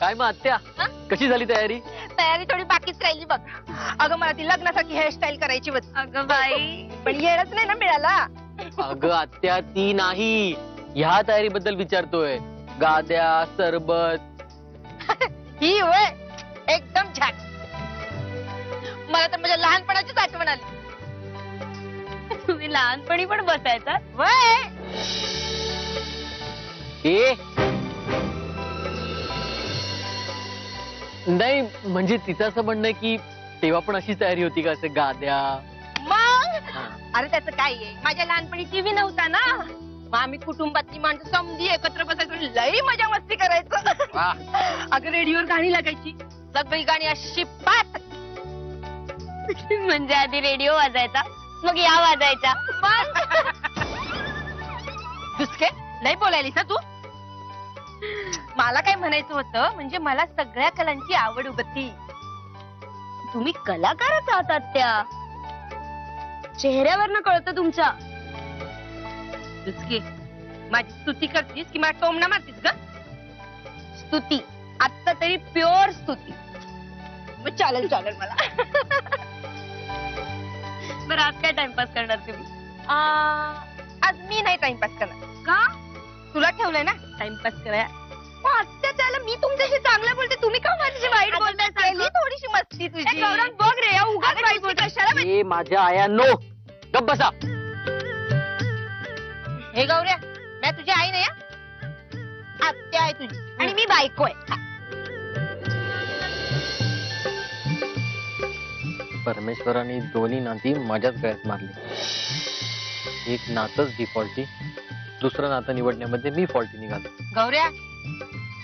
काय मग आत्या कशी झाली तयारी? तयारी थोडी बाकीच राहिली बघ. अगं मला ती लग्नासाठी हेअरस्टाईल करायची होती. अगं बाई पण येळच नाही ना मिळाला. अगं आत्या ती नाही, ह्या तयारीबद्दल विचारतोय. गाद्या सरबत. ही होय एकदम छान. मला तर माझ्या लहानपणाचीच आठवण आली. तुम्ही लहानपणी पण बसायचा वय. ए नाही म्हणजे तिचं असं म्हणणं आहे की तेव्हा पण अशी तयारी होती का, असे गाद्या? मग अरे त्याचं काय आहे, माझ्या लहानपणी टीव्ही नव्हता ना, मग आम्ही कुटुंबातली माणसं समधी एकत्र बसायचो, लई मजा मस्ती करायचो. अगं रेडिओवर गाणी लागायची, सगळी गाणी अशी पाच. म्हणजे आधी रेडिओ वाजायचा, मग या वाजायच्या. दुसके लई बोलायलीस ना तू. मला काय म्हणायचं होतं, म्हणजे मला सगळ्या कलांची आवड होती. तुम्ही कलाकारच आहात त्या, चेहऱ्यावरनं कळतं तुमच्या. दुसके माझी स्तुती करतीस की मला टोमणा मारतीस ग? स्तुती, आता तरी प्युअर स्तुती. मग चालेल चालेल मला. बरं आज काय टाइमपास करणार तुम्ही? आज मी नाही टाइमपास करणार. का? तुला ठेवलंय ना टाइमपास करायला. त्याला मी तुमच्याशी चांगलं बोलते, तुम्ही का माझ्याशी वाईट बोलताय? थोडीशी मस्ती तुझी. गौरव बघ रे, उगाच वाईट बोलते कशाला? ए माझ्या आया नो, गप्प बसा. हे गौऱ्या, मी तुझी आई नाही, आत्या आहे तुझी आणि मी बायको आहे. परमेश्वराने दोन्ही नाती माझ्याच गळ्यात मारली. एक नातच डिफॉल्टी, दुसरं नातं निवडण्यामध्ये मी फॉल्टी निघालो. गौऱ्या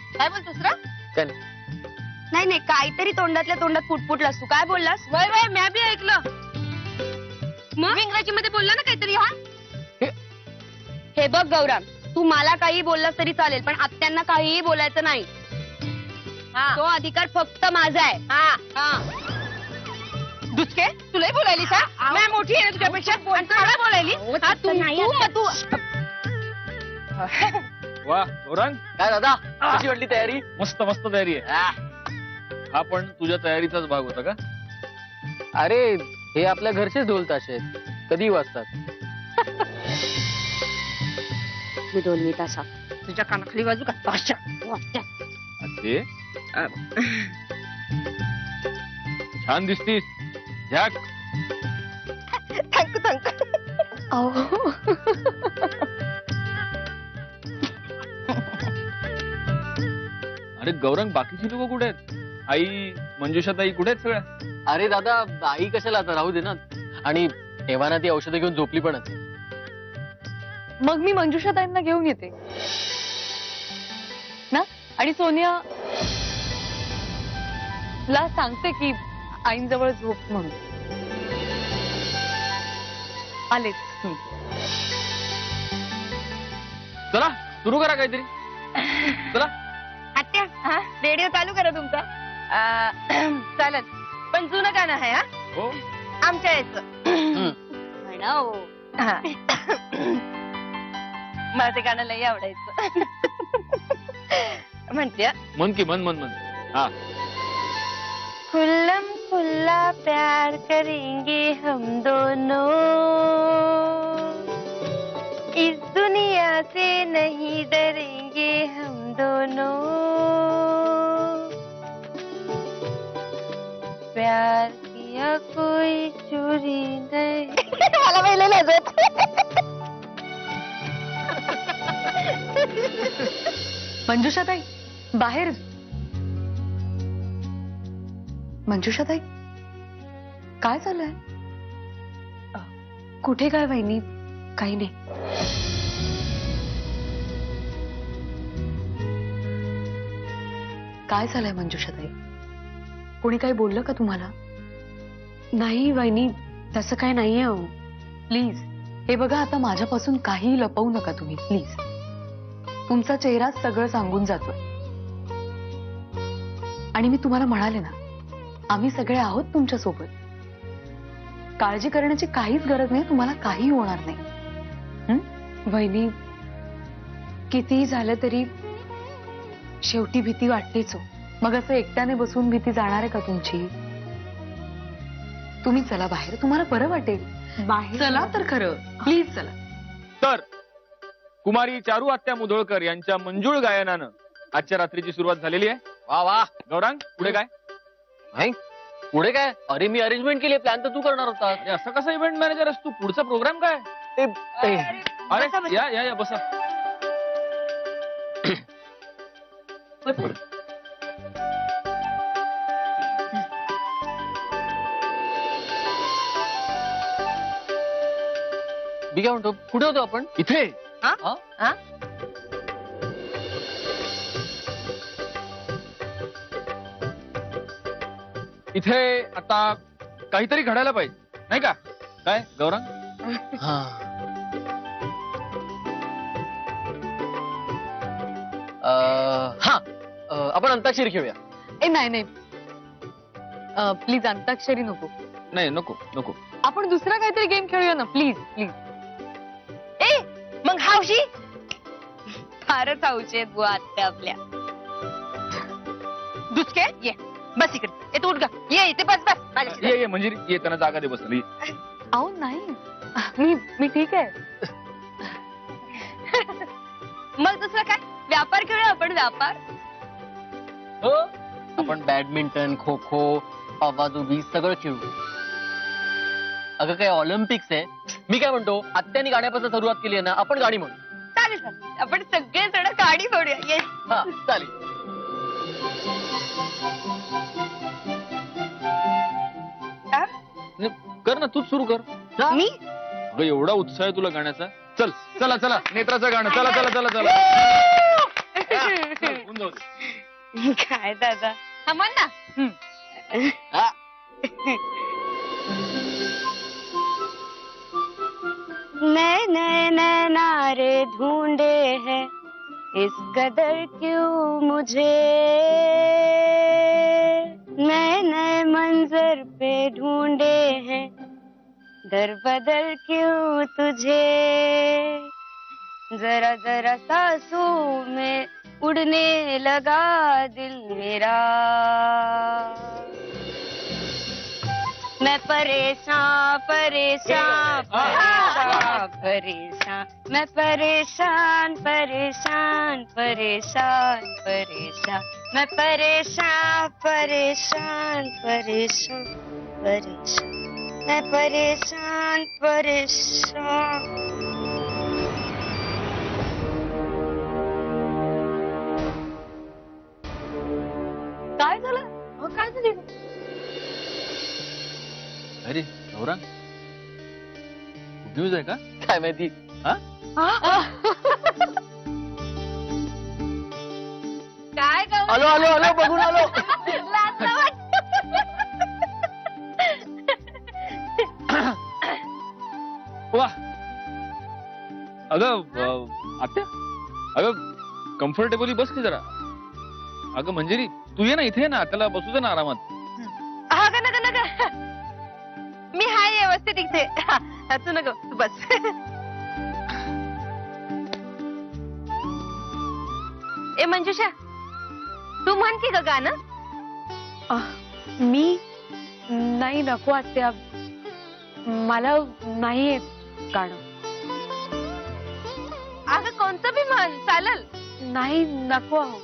काय बोल दुसरं? काय नाही नाही, काहीतरी तोंडातल्या तोंडात फुटफुटलास तू. काय बोललास? वय वय मी बी ऐकलं. मग इंग्रजी मध्ये बोलला ना काहीतरी. हा हे बघ गौरव, तू मला काही बोललास तरी चालेल, पण आत्यांना काहीही बोलायचं नाही. तो अधिकार फक्त माझा आहे. दुसके तुलाही बोलायली का? मी मोठी आहे तुझ्यापेक्षा, मला बोलायली. तू वा गौरांग, काय दादा कशी वाटली तयारी? मस्त मस्त तयारी आहे. हा पण तुझ्या तयारीचाच भाग होता का? अरे हे आपल्या घरचेच ढोल ताशे आहेत, कधी वाजतात. मी 2 तासात तुझ्या कानाखाली बाजू का ताशा ते छान दिसतीस. झॅक. Thank you thank you. अरे गौरंग, बाकीची लोक कुठे आहेत? आई, मंजुषा ताई कुठे आहेत सगळ्या? अरे दादा आई कशाला, आता राहू दे ना. आणि तेव्हा ती औषधं घेऊन झोपली पण असेल. मग मी मंजुषा ताईंना घेऊन येते ना, आणि सोनिया ला सांगते की आईंजवळ झोप म्हणून. आलेच. चला सुरू करा काहीतरी. चला. आत्या रेडिओ चालू करा तुमचा. चालत, पण जुनं गाणं आहे. हा हो आमच्या याचं मला ते गाणं लई आवडायचं. म्हणते मन की मन मन मन. हा. खुल्लम खुल्ला प्यार करेंगे हम दोनों, इस दुनिया से नहीं डरेंगे हम दोनों, प्यार किया कोई चोरी नहीं. मला पहिले लजत. मंजुषाताई बाहेर. मंजुषाताई काय झालंय? कुठे काय वहिनी? काही नाही. काय झालंय मंजुषाताई? कोणी काही बोललं का तुम्हाला? नाही वहिनी, तसं काय नाहीये. हो प्लीज, हे बघा आता माझ्यापासून काही लपवू नका तुम्ही प्लीज. तुमचा चेहरा सगळं सांगून जातोय. आणि मी तुम्हाला म्हणाले ना, आम्ही सगळे आहोत तुमच्या सोबत. काळजी करण्याची काहीच गरज नाही, तुम्हाला काही होणार नाही. वहिनी, कितीही झालं तरी शेवटी भीती वाटतेच हो. मग असं एकट्याने बसून भीती जाणार आहे का तुमची? तुम्ही चला बाहेर, तुम्हाला बरं वाटेल. बाहेर चला तर खरं, प्लीज चला. तर कुमारी चारू आत्या मुधोळकर यांच्या मंजूळ गायनानं आजच्या रात्रीची सुरुवात झालेली आहे. वा वा. गौरांग, पुढे काय? नाही पुढे काय? अरे मी अरेंजमेंट केली, प्लॅन तर तू करणार होता. अरे असं कसं इव्हेंट मॅनेजर असतो? पुढचा प्रोग्राम काय? अरे बसा, बसा. या या या बसा. मी काय म्हणतो, कुठे होतो आपण? इथे हा? इथे आता काहीतरी घडायला पाहिजे नाही का? काय गौरांग? हा. आपण अंताक्षरी खेळूया. ए नाही नाही, प्लीज अंताक्षरी नको. नाही नको नको. आपण दुसरा काहीतरी गेम खेळूया ना, प्लीज प्लीज. ए मग हावशी फारच हौशी आहेत बुवा आत्या आपल्या. दुसके ये बस इकडे. ए तू उठ ग, ये इथे बस बस माझ्या. ये ये मंजिरी ये, त्यांना जागा दे बसली. अहो नाही, मी ठीक आहे. मग दुसरं काय? व्यापार खेळूया आपण, व्यापार. हो, आपण बॅडमिंटन, खो खो, आवाजोबी सगळं खेळू. अगं काय ऑलिम्पिक्स आहे. मी काय म्हणतो, आत्यानी गाण्यापासून सुरुवात केली आहे ना, आपण गाणी म्हणू. चालेल चालेल, आपण सगळे जण गाडी सोडूया. ये हा चालेल. कर ना, तूच सुरू कर. मी अगं एवढा उत्साह आहे तुला गाण्याचा. चल चला चला, नेत्राचं गाणं. चला चला चला चला. चल, होऊन जाऊ दे. काय दादा, हा म्हण ना. हा. नए नए नैनारे ढूंढे हैं इस कदर क्यों मुझे, नए नए मंजर पे ढूंढे हैं दर बदल क्यों तुझे, जरा जरा सांसों में उड़ने लगा दिल मेरा, मैं परेशान परेशान परेशान परेशान, मैं परेशान परेशान परेशान परेशान, मैं परेशान परेशान परेशान परेशान, मैं परेशान परेशान. काय झालं? काय झालं? अरे गौरांग, न्यूज आहे का? काय माहिती. काय गं? आलो आलो आलो, बघून आलो. लाजलं वाटतं. वा. अगं आत्या, अगं कम्फर्टेबली बस की जरा. अगं मंजिरी, तू ये ना इथे, ये ना, त्याला बसू दे ना आरामात. हा का नका नका, मी हाय व्यवस्थित इथे. हा, तू नको, तू बस. ए मंजुषा, तू म्हण की ग गाणं. मी नाही, नको आत्या, मला नाही येत गाणं. अगं कोणतं बी म्हण, चालल. नाही, नको. अहो,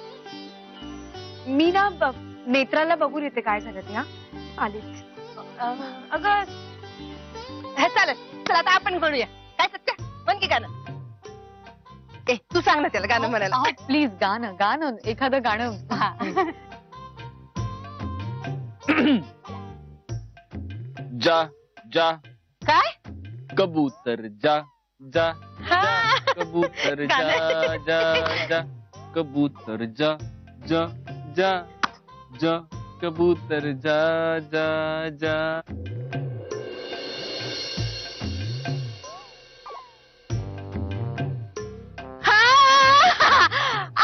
मी ना नेत्राला बघून येते काय झालं ते. हा आलीच. अगं हा, चालल. चला आता आपण करूया. काय सत्य म्हण की गाणं. ए तू सांग ना त्याला गाणं म्हणायला. प्लीज गाणं गाणं, एखादं गाणं. जा जा काय? कबूतर जा जा हा. कबूतर जा जा जा, कबूतर जा जा जा जा, कबूतर जा जा जा.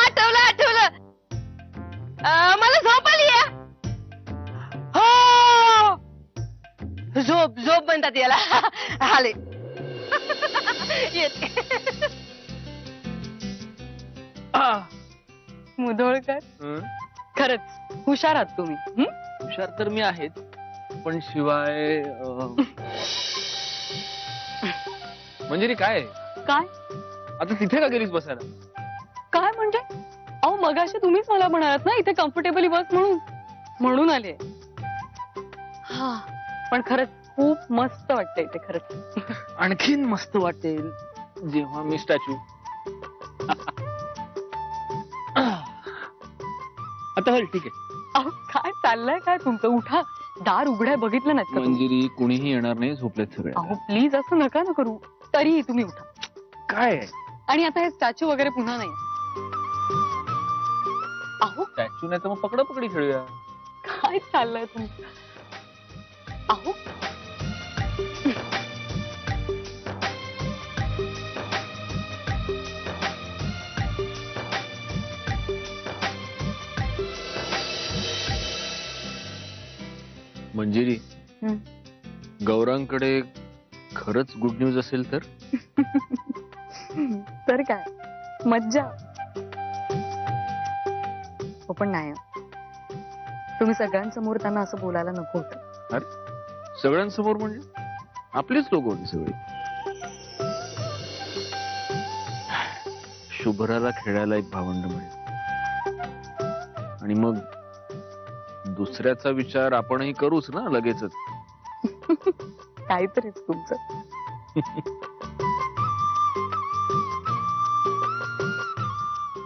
आठवलं आठवलं. मला झोप आली आहे. हो, झोप झोप म्हणतात याला. आले. येते. आ. मुधोळकर, हं? खरंच हुशार आहात तुम्ही. हुशार तर मी आहेच, पण शिवाय मंजिरी काय काय आता तिथे का गेलीस बसायला? काय म्हणजे? अहो मगाशी तुम्हीच मला म्हणालात ना इथे कम्फर्टेबली बस म्हणून आले. हा पण खरंच खूप मस्त वाटतं इथे खरंच. आणखीन मस्त वाटेल जेव्हा मी स्टॅच्यू आता हल ठीक आहे. अहो काय चाललंय काय तुमचं? उठा, दार उघडाय बघितलं नाहीत का तुम्ही? मंजिरी कुणीही येणार नाही, झोपलेत सगळे. अहो प्लीज असं नका ना करू. तरीही तुम्ही उठा. काय आहे? आणि आता हे स्टॅच्यू वगैरे पुन्हा नाही. अहो स्टॅच्यू नाही तर मग पकडापकडी खेळूया. काय चाललंय तुमचं? अहो मंजिरी, हं. गौरांकडे खरंच गुड न्यूज असेल तर? तर काय मज्जा. हो पण नाही, तुम्ही सगळ्यांसमोर त्यांना असं बोलायला नको होतं. अरे सगळ्यांसमोर म्हणजे? आपलीच लोक होती सगळी. शुभ्राला खेळायला एक भावंड मिळेल आणि मग दुसऱ्याचा विचार आपणही करूच ना लगेचच. काहीतरीच तुमचं.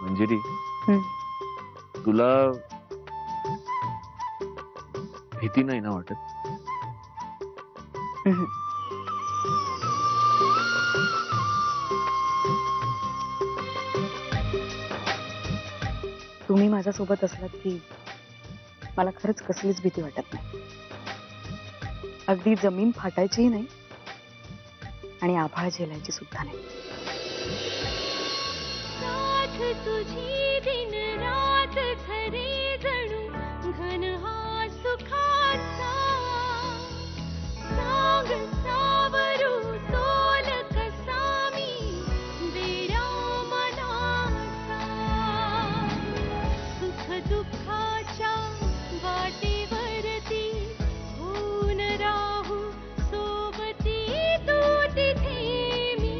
मंजिरी, हं. तुला भीती नाही ना वाटत? हम्म. तुम्ही माझ्यासोबत असलात की मला खरंच कसलीच भीती वाटत नाही. अगदी जमीन फाटायचीही नाही आणि आभाळ झेलायची सुद्धा नाही. साथ तुझी दिन रात खरे जणू घन हा सुखाचा सांग सावरू तोल कसा मी बेरा मनाचा सुख दुःखाच्या वाटेवरती होऊन राहू सोबती तू तिथे मी.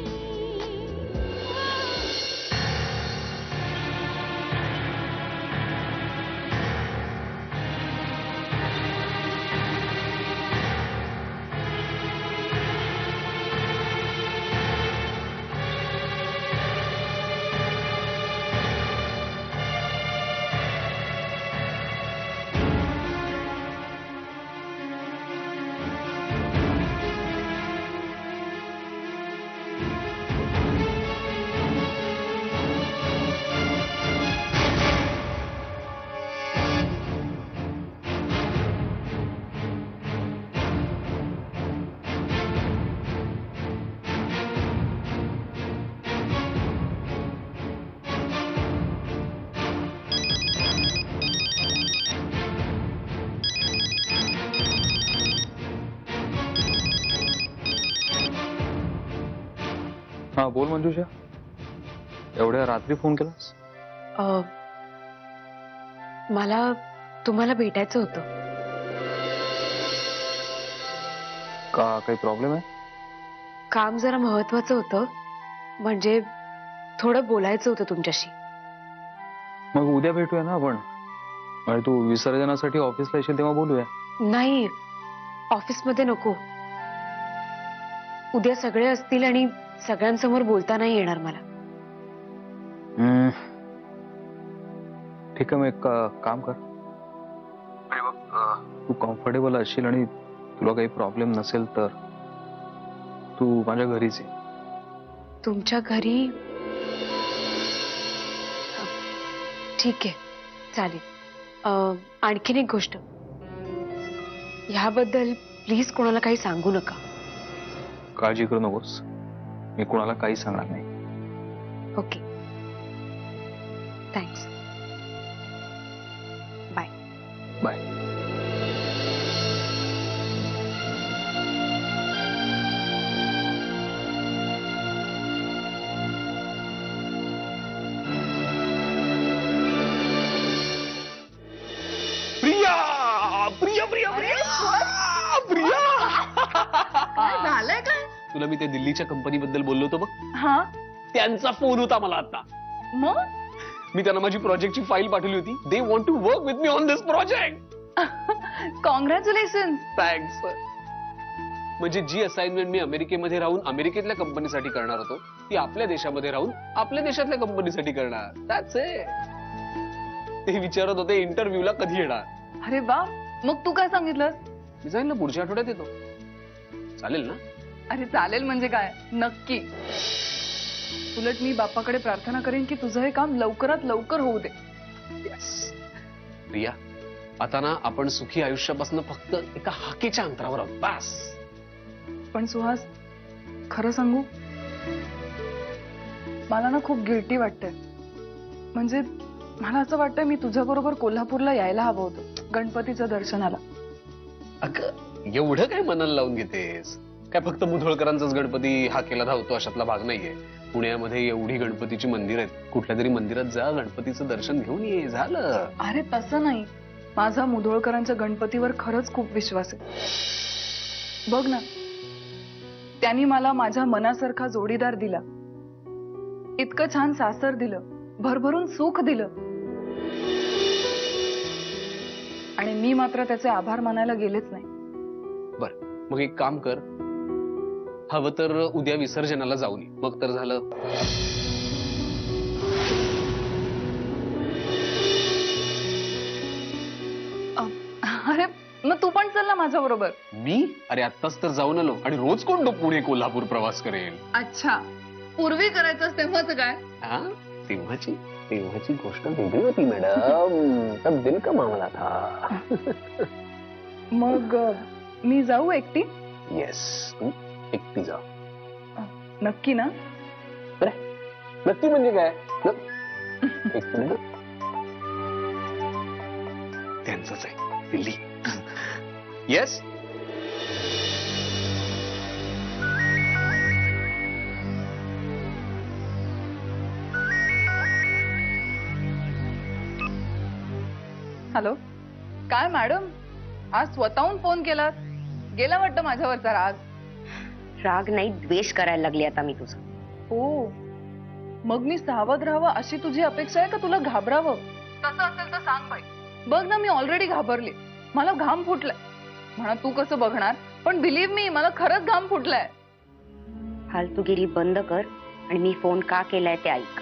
हा बोल मंजुषा, एवढ्या रात्री फोन केलास? मला तुम्हाला भेटायचं होतं. का काही प्रॉब्लेम आहे? काम जरा महत्वाचं होतं, म्हणजे थोडं बोलायचं होतं तुमच्याशी. मग उद्या भेटूया ना आपण. आणि तू विसर्जनासाठी ऑफिसला येशील तेव्हा बोलूया. नाही, ऑफिसमध्ये नको. उद्या सगळे असतील आणि सगळ्यांसमोर बोलता नाही येणार मला. ठीक आहे, मग एक काम कर. तू कम्फर्टेबल असशील आणि तुला काही प्रॉब्लेम नसेल तर तू माझ्या घरीच ये. तुमच्या घरी? ठीक आहे, चालेल. आणखीन एक गोष्ट, ह्याबद्दल प्लीज कोणाला काही सांगू नका. काळजी करू नकोस, मी कोणाला काही सांगणार नाही. Okay, thanks. बाय. बाय. तुला मी त्या दिल्लीच्या कंपनीबद्दल बोललो होतो बघ, हा त्यांचा फोन होता मला आता. मग मी त्यांना माझी प्रोजेक्टची फाईल पाठवली होती. They want to work with me on this project. Congratulation. Thanks. म्हणजे जी असाइनमेंट मी अमेरिकेमध्ये राहून अमेरिकेतल्या कंपनीसाठी करणार होतो, ती आपल्या देशामध्ये राहून आपल्या देशातल्या कंपनीसाठी करणार. That's it. ते विचारत होते इंटरव्ह्यूला कधी येणार. अरे वा, मग तू काय सांगितलंस? मी जाईल ना, पुढच्या आठवड्यात येतो. चालेल ना? अरे चालेल म्हणजे काय, नक्की. उलट मी बाप्पाकडे प्रार्थना करेन की तुझं हे काम लवकरात लवकर होऊ दे. प्रिया, आता ना आपण सुखी आयुष्यापासून फक्त एका हाकेच्या अंतरावर आहोत. बस. पण सुहास, खरं सांगू, मला ना खूप गिल्टी वाटतंय. म्हणजे मला असं वाटतंय मी तुझ्याबरोबर कोल्हापूरला यायला हवं होतं गणपतीच्या दर्शनाला. अगं, एवढं काय मनाला लावून घेतेस? काय फक्त मुधोळकरांचाच गणपती हाकेला धावतो अशातला भाग नाहीये. पुण्यामध्ये एवढी गणपतीची मंदिर आहेत. कुठल्या तरी मंदिरात जा, गणपतीचं दर्शन घेऊन ये, झालं. अरे तसं नाही, माझा मुधोळकरांच्या गणपतीवर खरंच खूप विश्वास आहे. बघ ना, त्यांनी मला माझ्या मनासारखा जोडीदार दिला, इतकं छान सासर दिलं, भरभरून सुख दिलं, आणि मी मात्र त्याचे आभार मानायला गेलेच नाही. बर, मग एक काम कर, हवं तर उद्या विसर्जनाला जाऊन ये, मग तर झालं. अरे मग तू पण चल ना माझ्या बरोबर. मी? अरे आत्ताच तर जाऊन आलो, आणि रोज कोण पुणे कोल्हापूर प्रवास करेल? अच्छा, पूर्वी करायचं तेव्हाच काय? हा, तेव्हाची गोष्ट वेगळी होती मॅडम. तब दिल का मामला था. मग मी जाऊ एकटी? येस, तू एकटी जा. नक्की ना? नक्की म्हणजे काय? एक मिनिट. त्यांचंच आहे दिल्ली. येस. हॅलो, काय मॅडम, आज स्वतःहून फोन केलात? गेला वाटतं माझ्यावरचा राग. राग नाही, द्वेष करायला लागली आता मी तुझं. हो, मग मी सावध राहावं अशी तुझी अपेक्षा आहे का तुला घाबरावं? तसं असेल तर सांग बाई. बघ ना, मी ऑलरेडी घाबरले, मला घाम फुटलाय. म्हणा तू कसं बघणार, पण बिलीव्ह मी, मला खरंच घाम फुटलाय. फालतूगिरी बंद कर आणि मी फोन का केलाय ते ऐक.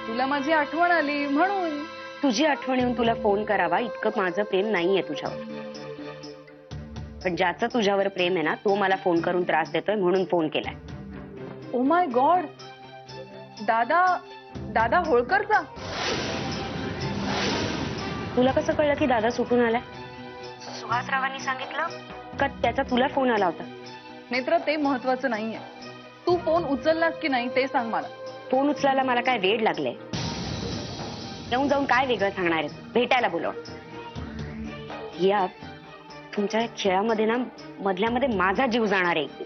तुला माझी आठवण आली म्हणून. तुझी आठवण येऊन तुला फोन करावा इतकं माझं प्रेम नाहीये तुझ्यावर. पण ज्याचं तुझ्यावर प्रेम आहे ना, तो मला फोन करून त्रास देतोय म्हणून फोन केलाय. ओ माय गॉड, दादा होळकरचा. तुला कसं कळलं की दादा सुटून आलाय? सुहासरावांनी सांगितलं का त्याचा तुला फोन आला होता? नेत्र, ते महत्वाचं नाहीये. तू फोन उचललास की नाही ते सांग मला. फोन उचलायला मला काय वेड लागले? येऊन जाऊन काय वेगळं सांगणार आहेस? भेटायला बोलव. या तुमच्या खेळामध्ये ना मधल्यामध्ये माझा जीव जाणार आहे.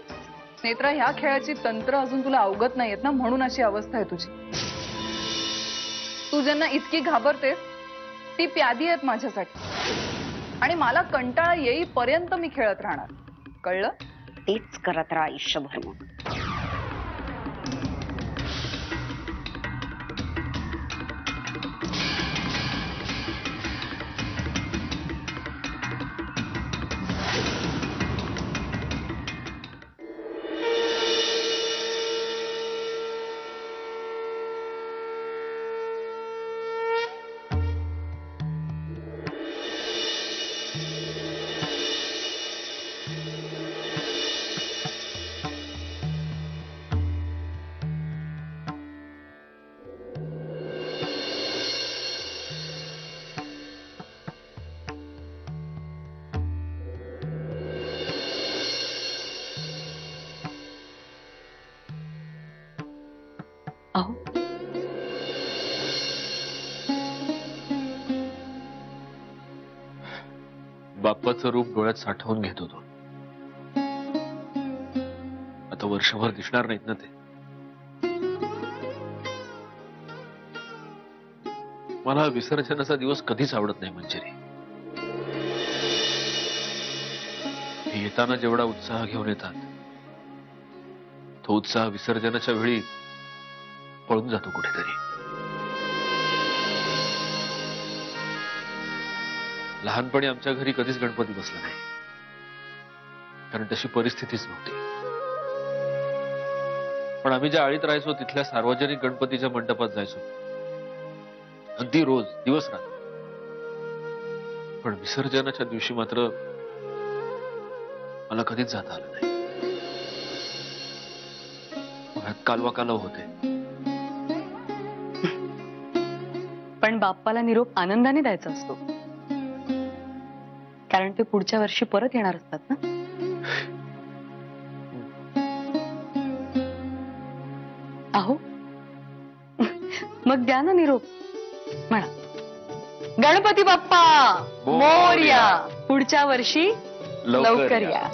नेत्रा, ह्या खेळाची तंत्र अजून तुला अवगत नाहीयेत ना, म्हणून अशी अवस्था आहे तुझी. तू ज्यांना इतकी घाबरतेस ती प्यादी आहेत माझ्यासाठी, आणि मला कंटाळा येईपर्यंत मी खेळत राहणार. कळलं? तेच करत राहा आयुष्यभर. मग अहो, बाप्पाचं रूप डोळ्यात साठवून घेत होतो. आता वर्षभर दिसणार नाहीत ना ते. मला विसर्जनाचा दिवस कधीच आवडत नाही मंजिरी. येताना जेवढा उत्साह घेऊन येतात तो उत्साह विसर्जनाच्या वेळी पळून जातो कुठेतरी. लहानपणी आमच्या घरी कधीच गणपती बसला नाही, कारण तशी परिस्थितीच नव्हती. पण आम्ही ज्या आळीत राहायचो तिथल्या सार्वजनिक गणपतीच्या मंडपात जायचो, अगदी रोज, दिवस रात्र. पण विसर्जनाच्या दिवशी मात्र मला कधीच जाता आलं नाही. कालवा कालव होते. पण बाप्पाला निरोप आनंदाने द्यायचा असतो, कारण ते पुढच्या वर्षी परत येणार असतात ना. अहो मग द्या ना निरोप. म्हणा, गणपती बाप्पा मोरया. मोरया, पुढच्या वर्षी लवकर या.